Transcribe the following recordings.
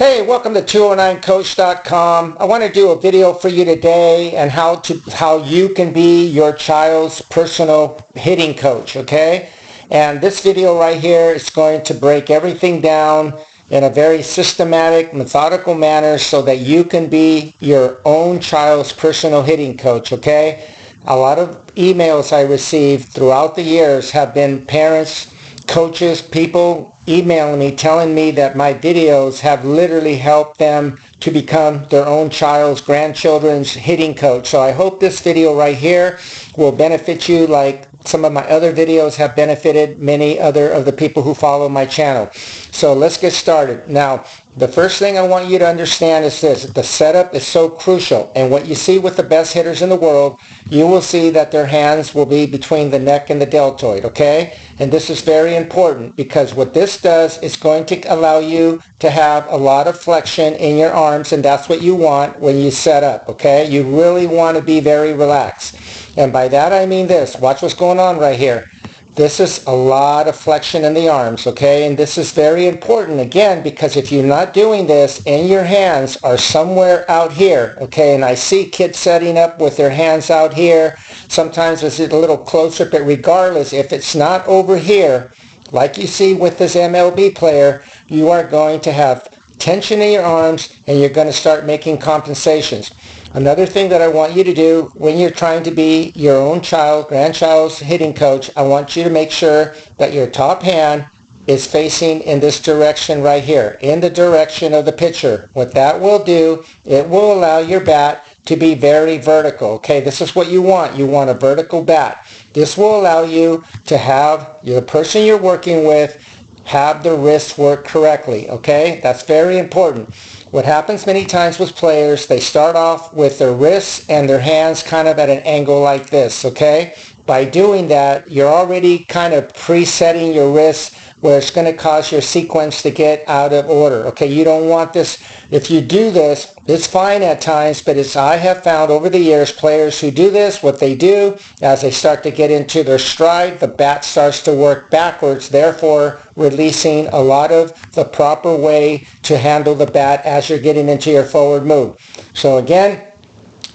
Hey, welcome to 209coach.com. I want to do a video for you today and how you can be your child's personal hitting coach, okay? And this video right here is going to break everything down in a very systematic, methodical manner so that you can be your own child's personal hitting coach, okay? A lot of emails I received throughout the years have been parents, coaches, people emailing me telling me that my videos have literally helped them to become their own child's, grandchildren's hitting coach. So I hope this video right here will benefit you like some of my other videos have benefited many other of the people who follow my channel. So let's get started. Now, the first thing I want you to understand is this. The setup is so crucial. And what you see with the best hitters in the world, you will see that their hands will be between the neck and the deltoid, okay? And this is very important because what this does is going to allow you to have a lot of flexion in your arms, and that's what you want when you set up, okay? You really want to be very relaxed. And by that I mean this. Watch what's going on right here. This is a lot of flexion in the arms, okay? And this is very important, again, because if you're not doing this and your hands are somewhere out here, okay? And I see kids setting up with their hands out here. Sometimes it's a little closer, but regardless, if it's not over here, like you see with this MLB player, you are going to have tension in your arms and you're going to start making compensations. Another thing that I want you to do when you're trying to be your own child, grandchild's hitting coach, I want you to make sure that your top hand is facing in this direction right here, in the direction of the pitcher. What that will do, it will allow your bat to be very vertical. Okay, this is what you want. You want a vertical bat. This will allow you to have the person you're working with have the wrists work correctly. Okay, that's very important. What happens many times with players, they start off with their wrists and their hands kind of at an angle like this, okay? By doing that, you're already kind of presetting your wrists where it's going to cause your sequence to get out of order, okay? You don't want this. If you do this, it's fine at times, but as I have found over the years, players who do this, what they do, as they start to get into their stride, the bat starts to work backwards, therefore releasing a lot of the proper way to handle the bat as you're getting into your forward move. So again,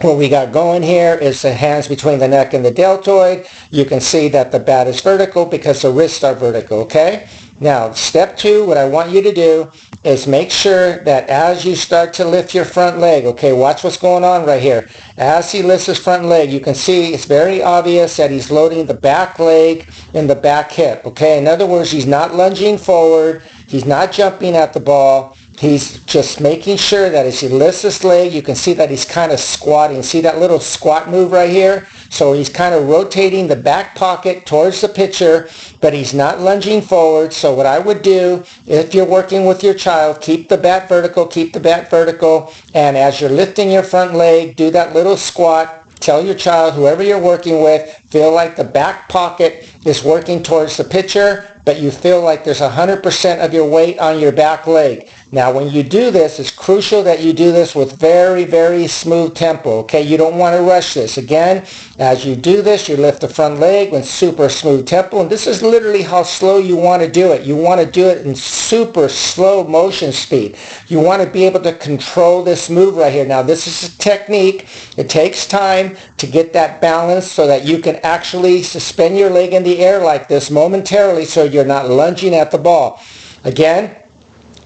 what we got going here is the hands between the neck and the deltoid. You can see that the bat is vertical because the wrists are vertical, okay? Now, step 2, what I want you to do is make sure that as you start to lift your front leg, okay, watch what's going on right here. As he lifts his front leg, you can see it's very obvious that he's loading the back leg and the back hip, okay? In other words, he's not lunging forward. He's not jumping at the ball. He's just making sure that as he lifts his leg, you can see that he's kind of squatting. See that little squat move right here? So he's kind of rotating the back pocket towards the pitcher, but he's not lunging forward. So what I would do, if you're working with your child, keep the bat vertical, and as you're lifting your front leg, do that little squat. Tell your child, whoever you're working with, feel like the back pocket is working towards the pitcher, but you feel like there's 100% of your weight on your back leg. Now, when you do this, it's crucial that you do this with very, very smooth tempo, okay? You don't want to rush this. Again, as you do this, you lift the front leg with super smooth tempo, and this is literally how slow you want to do it. You want to do it in super slow motion speed. You want to be able to control this move right here. Now, this is a technique. It takes time to get that balance so that you can actually suspend your leg in the air like this momentarily so you're not lunging at the ball. Again,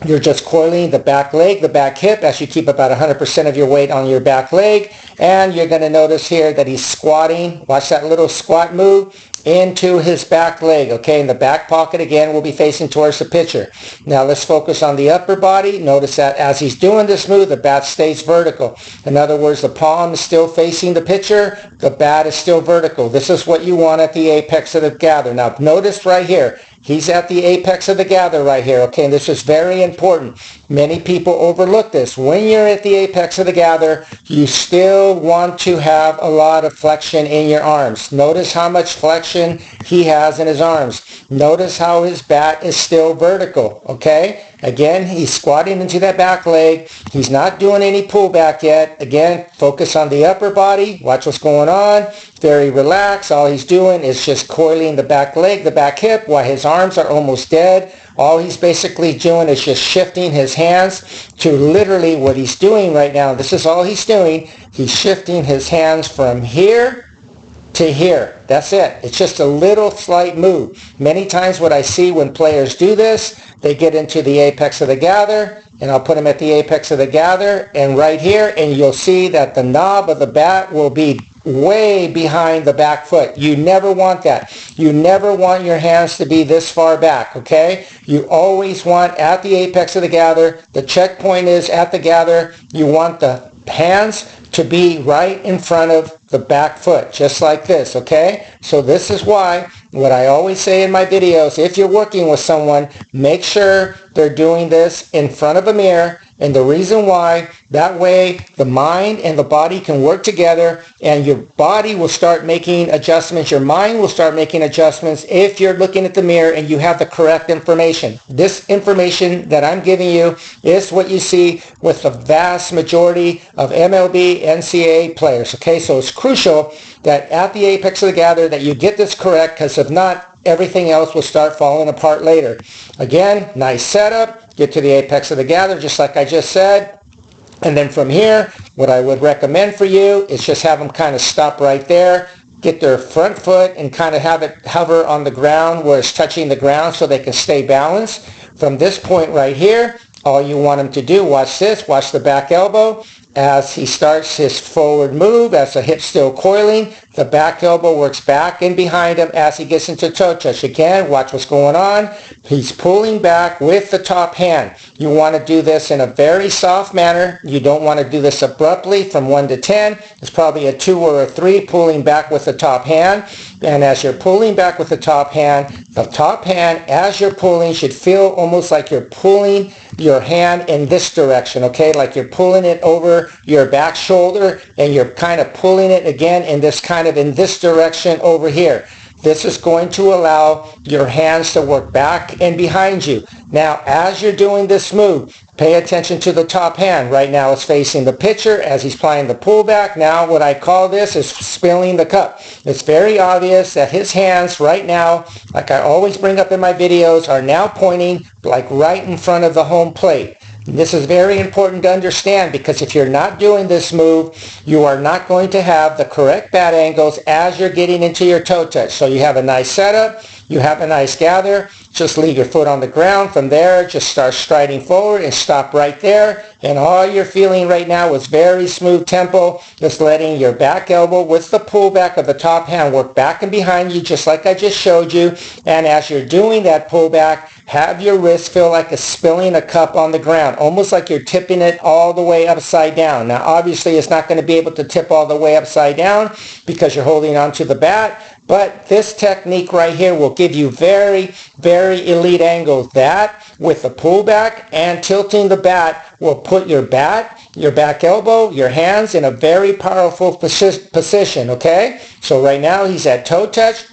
you're just coiling the back leg, the back hip, as you keep about 100% of your weight on your back leg. And you're going to notice here that he's squatting. Watch that little squat move into his back leg, okay? And the back pocket, again, will be facing towards the pitcher. Now, let's focus on the upper body. Notice that as he's doing this move, the bat stays vertical. In other words, the palm is still facing the pitcher. The bat is still vertical. This is what you want at the apex of the gather. Now, notice right here, he's at the apex of the gather right here, okay? And this is very important. Many people overlook this. When you're at the apex of the gather, you still want to have a lot of flexion in your arms. Notice how much flexion he has in his arms. Notice how his bat is still vertical, okay? Again, he's squatting into that back leg. He's not doing any pullback yet. Again, focus on the upper body. Watch what's going on. Very relaxed. All he's doing is just coiling the back leg, the back hip, while his arms are almost dead. All he's basically doing is just shifting his hands to literally what he's doing right now. This is all he's doing. He's shifting his hands from here to here. That's it. It's just a little slight move. Many times what I see when players do this, they get into the apex of the gather, and I'll put them at the apex of the gather, and right here, and you'll see that the knob of the bat will be way behind the back foot. You never want that. You never want your hands to be this far back, okay? You always want at the apex of the gather. The checkpoint is at the gather. You want the hands to be right in front of the back foot, just like this, okay? So this is why, what I always say in my videos, if you're working with someone, make sure they're doing this in front of a mirror. And the reason why, that way the mind and the body can work together, and your body will start making adjustments. Your mind will start making adjustments if you're looking at the mirror and you have the correct information. This information that I'm giving you is what you see with the vast majority of MLB, NCAA players. Okay, so it's crucial that at the apex of the gather that you get this correct, because if not, everything else will start falling apart later. Again, nice setup. Get to the apex of the gather, just like I just said. And then from here, what I would recommend for you is just have them kind of stop right there. Get their front foot and kind of have it hover on the ground where it's touching the ground so they can stay balanced. From this point right here, all you want them to do, watch this, watch the back elbow. As he starts his forward move, as the hip's still coiling, the back elbow works back and behind him as he gets into toe touch. Again, watch what's going on. He's pulling back with the top hand. You want to do this in a very soft manner. You don't want to do this abruptly from 1 to 10. It's probably a 2 or a 3, pulling back with the top hand. And as you're pulling back with the top hand, as you're pulling, should feel almost like you're pulling your hand in this direction, okay? Like you're pulling it over your back shoulder, and you're kind of pulling it again in this direction over here. This is going to allow your hands to work back and behind you. Now, as you're doing this move, pay attention to the top hand. Right now it's facing the pitcher as he's playing the pullback. Now what I call this is spilling the cup. It's very obvious that his hands right now, like I always bring up in my videos, are now pointing like right in front of the home plate. This is very important to understand, because if you're not doing this move, you are not going to have the correct bat angles as you're getting into your toe touch. So you have a nice setup, you have a nice gather, just leave your foot on the ground. From there, just start striding forward and stop right there. And all you're feeling right now is very smooth tempo, just letting your back elbow with the pullback of the top hand work back and behind you, just like I just showed you. And as you're doing that pullback, have your wrist feel like it's spilling a cup on the ground, almost like you're tipping it all the way upside down. Now, obviously, it's not going to be able to tip all the way upside down because you're holding onto the bat, but this technique right here will give you very, very elite angles. That, with the pullback and tilting the bat, will put your bat, your back elbow, your hands in a very powerful position, okay? So right now, he's at toe touch.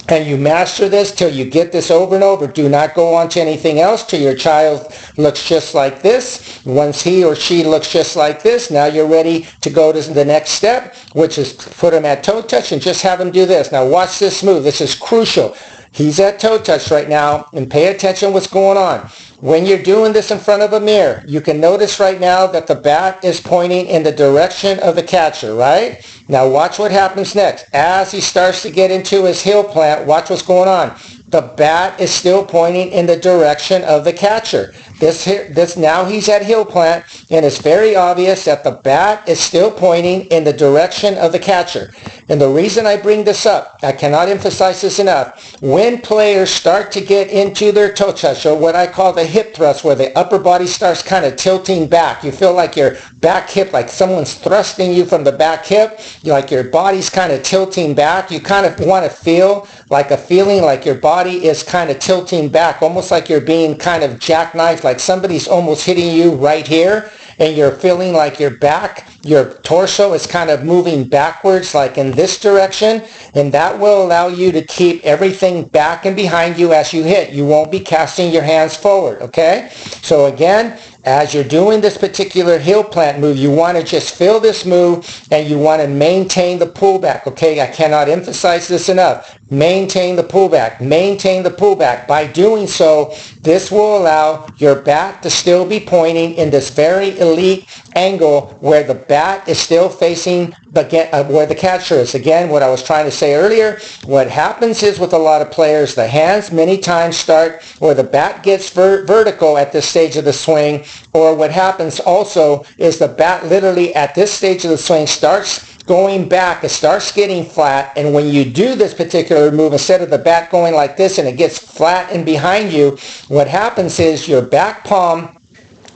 And you master this till you get this over and over. Do not go on to anything else till your child looks just like this. Once he or she looks just like this, now you're ready to go to the next step, which is put him at toe touch and just have him do this. Now watch this move. This is crucial. He's at toe touch right now, and pay attention what's going on. When you're doing this in front of a mirror, you can notice right now that the bat is pointing in the direction of the catcher, right? Now watch what happens next. As he starts to get into his heel plant, watch what's going on. The bat is still pointing in the direction of the catcher. This now he's at heel plant, and it's very obvious that the bat is still pointing in the direction of the catcher. And the reason I bring this up, I cannot emphasize this enough, when players start to get into their toe touch, or what I call the hip thrust, where the upper body starts kind of tilting back, you feel like your back hip, like someone's thrusting you from the back hip, like your body's kind of tilting back, you kind of want to feel like a feeling like your body is kind of tilting back, almost like you're being kind of jackknifed, like somebody's almost hitting you right here, and you're feeling like your back, your torso is kind of moving backwards, like in this direction, and that will allow you to keep everything back and behind you as you hit. You won't be casting your hands forward, okay? So again, as you're doing this particular heel plant move, you want to just feel this move, and you want to maintain the pullback, okay? I cannot emphasize this enough. maintain the pullback, maintain the pullback. By doing so, this will allow your bat to still be pointing in this very elite angle where the bat is still facing where the catcher is. Again, what I was trying to say earlier, what happens is with a lot of players, the hands many times start where the bat gets vertical at this stage of the swing, or what happens also is the bat literally at this stage of the swing starts going back, it starts getting flat, and when you do this particular move, instead of the bat going like this and it gets flat and behind you, what happens is your back palm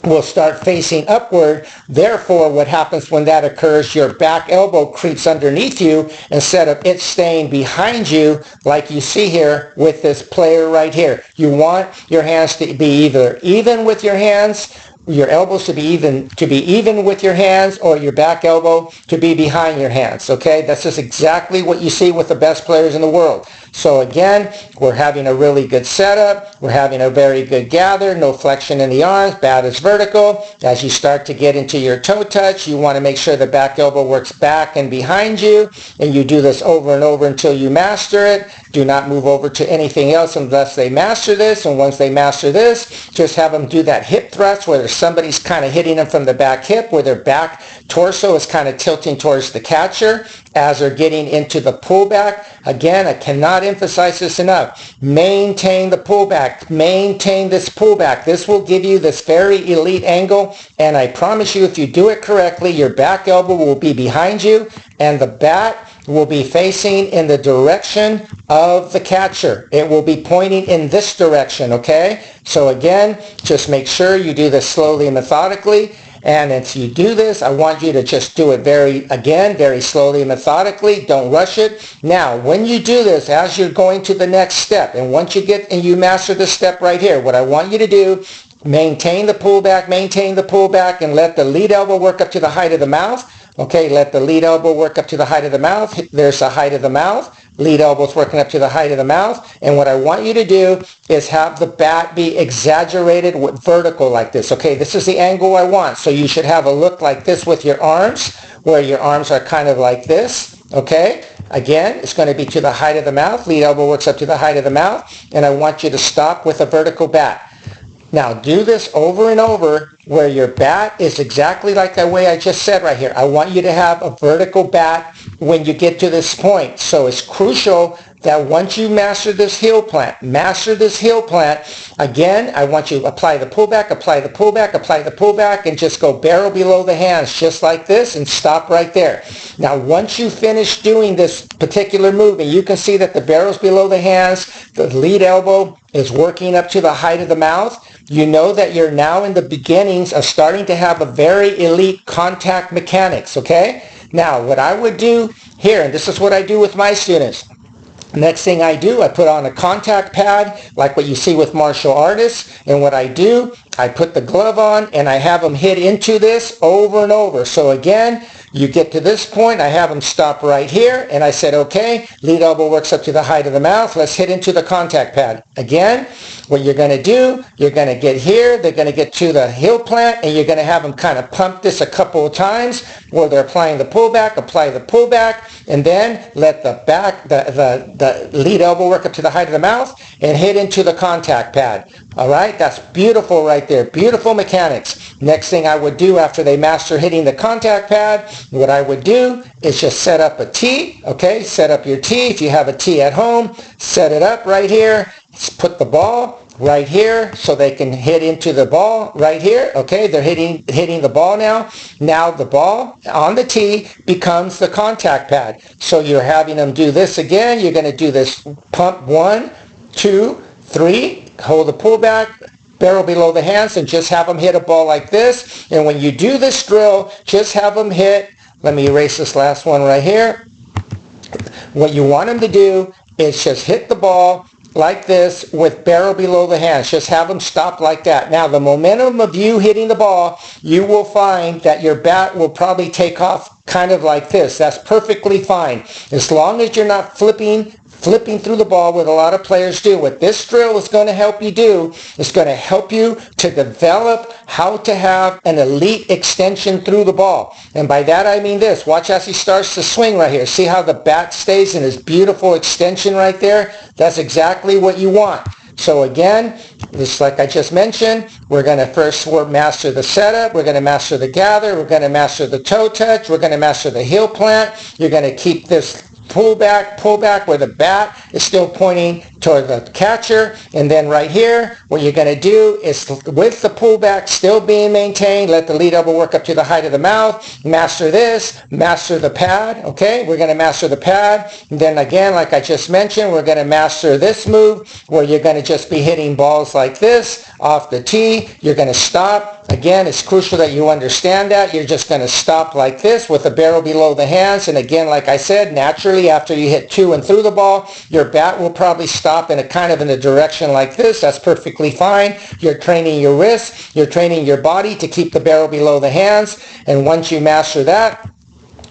will start facing upward. Therefore, what happens when that occurs, your back elbow creeps underneath you instead of it staying behind you like you see here with this player right here. You want your hands to be either even with your hands, your elbows to be even with your hands, or your back elbow to be behind your hands. Okay, that's just exactly what you see with the best players in the world. So again, we're having a really good setup. We're having a very good gather. No flexion in the arms. Bat is vertical. As you start to get into your toe touch, you want to make sure the back elbow works back and behind you. And you do this over and over until you master it. Do not move over to anything else unless they master this. And once they master this, just have them do that hip thrust where somebody's kind of hitting them from the back hip, where their back torso is kind of tilting towards the catcher as they're getting into the pullback. Again, I cannot emphasize this enough. Maintain the pullback. Maintain this pullback. This will give you this very elite angle, and I promise you, if you do it correctly, your back elbow will be behind you and the bat will be facing in the direction of the catcher. It will be pointing in this direction, okay? So again, just make sure you do this slowly and methodically. And as you do this, I want you to just do it very slowly and methodically. Don't rush it. Now, when you do this, as you're going to the next step, and once you get and you master this step right here, what I want you to do, maintain the pullback, and let the lead elbow work up to the height of the mouth. Okay, let the lead elbow work up to the height of the mouth. There's the height of the mouth. Lead elbow's working up to the height of the mouth. And what I want you to do is have the bat be exaggerated with vertical like this. Okay, this is the angle I want. So you should have a look like this with your arms, where your arms are kind of like this. Okay, again, it's going to be to the height of the mouth. Lead elbow works up to the height of the mouth. And I want you to stop with a vertical bat. Now do this over and over where your bat is exactly like the way I just said right here. I want you to have a vertical bat when you get to this point. So it's crucial that once you master this heel plant, again, I want you to apply the pullback, and just go barrel below the hands just like this and stop right there. Now, once you finish doing this particular move, and you can see that the barrel's below the hands, the lead elbow is working up to the height of the mouth, you know that you're now in the beginnings of starting to have a very elite contact mechanics, okay? Now, what I would do here, and this is what I do with my students, next thing I do, I put on a contact pad like what you see with martial artists, and what I do, I put the glove on and I have them hit into this over and over. So again, you get to this point, I have them stop right here, and I said, okay, lead elbow works up to the height of the mouth, let's hit into the contact pad. Again, what you're going to do, you're going to get here, they're going to get to the heel plant, and you're going to have them kind of pump this a couple of times where they're applying the pullback, apply the pullback, and then let the back, the lead elbow work up to the height of the mouth and hit into the contact pad. All right, that's beautiful right there. Beautiful mechanics. Next thing I would do after they master hitting the contact pad, what I would do is just set up a tee. Okay, set up your tee. If you have a tee at home, set it up right here. Put the ball right here so they can hit into the ball right here. Okay, they're hitting the ball now. Now the ball on the tee becomes the contact pad. So you're having them do this again. You're going to do this pump 1, 2, 3. Hold the pullback, barrel below the hands, and just have them hit a ball like this. And when you do this drill, just have them hit. Let me erase this last one right here. What you want them to do is just hit the ball like this with barrel below the hands. Just have them stop like that. Now, the momentum of you hitting the ball, you will find that your bat will probably take off kind of like this. That's perfectly fine. As long as you're not flipping flipping through the ball, what a lot of players do. What this drill is going to help you do is going to help you to develop how to have an elite extension through the ball. And by that I mean this. Watch as he starts to swing right here. See how the bat stays in his beautiful extension right there? That's exactly what you want. So again, just like I just mentioned, we're going to first master the setup. We're going to master the gather. We're going to master the toe touch. We're going to master the heel plant. You're going to keep this pull back where the bat is still pointing toward the catcher. And then right here, what you're going to do is with the pullback still being maintained, let the lead elbow work up to the height of the mouth. Master this, master the pad. Okay, we're going to master the pad. And then again, like I just mentioned, we're going to master this move where you're going to just be hitting balls like this off the tee. You're going to stop. Again, it's crucial that you understand that. You're just going to stop like this with the barrel below the hands. And again, like I said, naturally after you hit to and through the ball, your bat will probably stop in a kind of in a direction like this. That's perfectly fine. You're training your wrists. You're training your body to keep the barrel below the hands. And once you master that,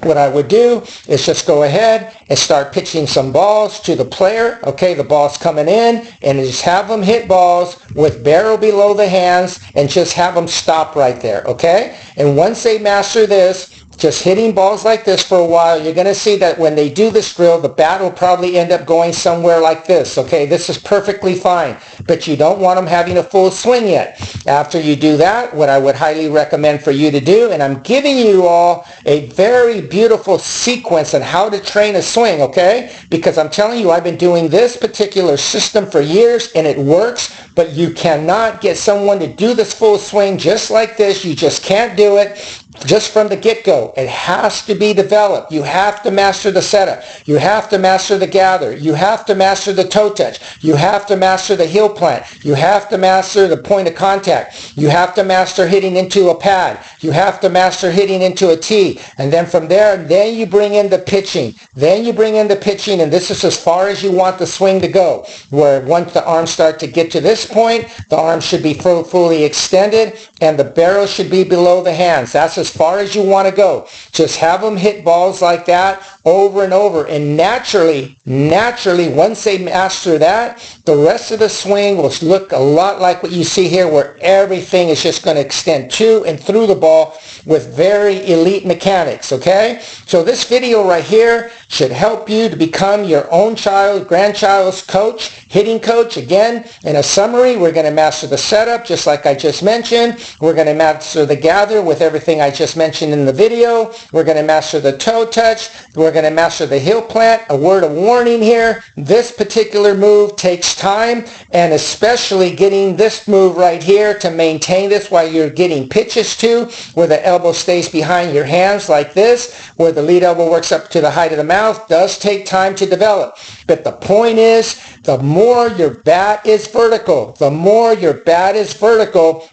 what I would do is just go ahead and start pitching some balls to the player. Okay, the ball's coming in, and just have them hit balls with barrel below the hands and just have them stop right there. Okay, and once they master this, just hitting balls like this for a while, you're going to see that when they do this drill, the bat will probably end up going somewhere like this. Okay, this is perfectly fine, but you don't want them having a full swing yet. After you do that, what I would highly recommend for you to do, and I'm giving you all a very beautiful sequence on how to train a swing, okay? Because I'm telling you, I've been doing this particular system for years, and it works, but you cannot get someone to do this full swing just like this. You just can't do it just from the get-go. It has to be developed. You have to master the setup. You have to master the gather. You have to master the toe touch. You have to master the heel plant. You have to master the point of contact. You have to master hitting into a pad. You have to master hitting into a tee. And then from there, then you bring in the pitching. Then you bring in the pitching, and this is as far as you want the swing to go, where once the arms start to get to this point, the arms should be fully extended, and the barrel should be below the hands. That's as far as you want to go. Just have them hit balls like that over and over. And naturally, once they master that, the rest of the swing will look a lot like what you see here, where everything is just going to extend to and through the ball with very elite mechanics, okay? So this video right here should help you to become your own grandchild's coach, hitting coach. Again, in a summary, we're going to master the setup, just like I just mentioned. We're going to master the gather with everything I just mentioned in the video. We're going to master the toe touch. We're going to master the heel plant. A word of warning here, this particular move takes time, and especially getting this move right here to maintain this while you're getting pitches to, where the elbow stays behind your hands like this, where the lead elbow works up to the height of the mouth, does take time to develop. But the point is, the more your bat is vertical,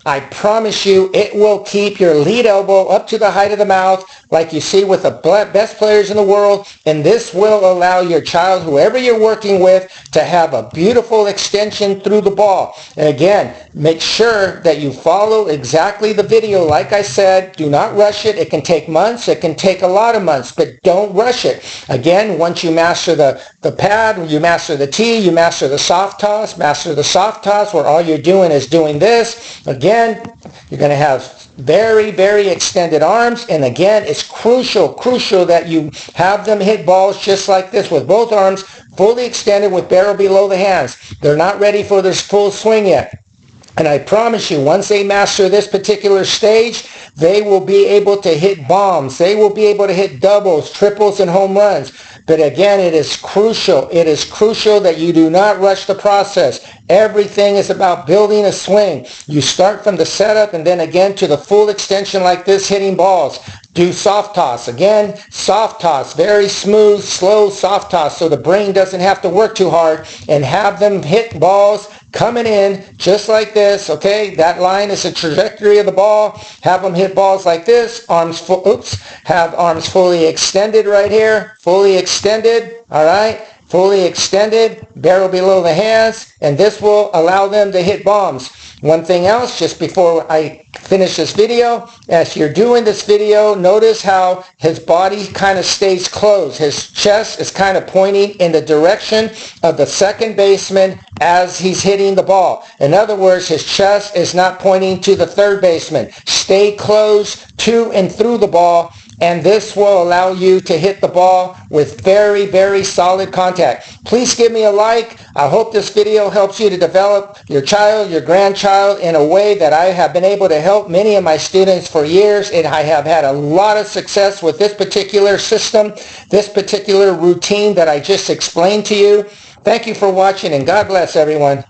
I promise you it will keep your lead elbow up to the height of the mouth like you see with the best players in the world, and this will allow your child, whoever you're working with, to have a beautiful extension through the ball. And again, make sure that you follow exactly the video. Like I said, do not rush it. It can take months. It can take a lot of months, but don't rush it. Again, once you master the pad, you master the tee, you master the soft toss, where all you're doing is doing this. Again, you're going to have very, very extended arms. And again, it's crucial that you have them hit balls just like this with both arms fully extended with barrel below the hands. They're not ready for this full swing yet. And I promise you, once they master this particular stage, they will be able to hit bombs. They will be able to hit doubles, triples, and home runs. But again, it is crucial that you do not rush the process. Everything is about building a swing. You start from the setup and then again to the full extension like this, hitting balls. Do soft toss. Again, soft toss. Very smooth, slow soft toss so the brain doesn't have to work too hard, and have them hit balls coming in just like this, okay? That line is the trajectory of the ball. Have them hit balls like this. Have arms fully extended right here. Fully extended, all right? fully extended, barrel below the hands, and this will allow them to hit bombs. One thing else, just before I finish this video, as you're doing this video, notice how his body kind of stays closed. His chest is kind of pointing in the direction of the second baseman as he's hitting the ball. In other words, his chest is not pointing to the third baseman. Stay close to and through the ball, and this will allow you to hit the ball with very, very solid contact. Please give me a like. I hope this video helps you to develop your child, your grandchild in a way that I have been able to help many of my students for years, and I have had a lot of success with this particular system, this particular routine that I just explained to you. Thank you for watching, and God bless everyone.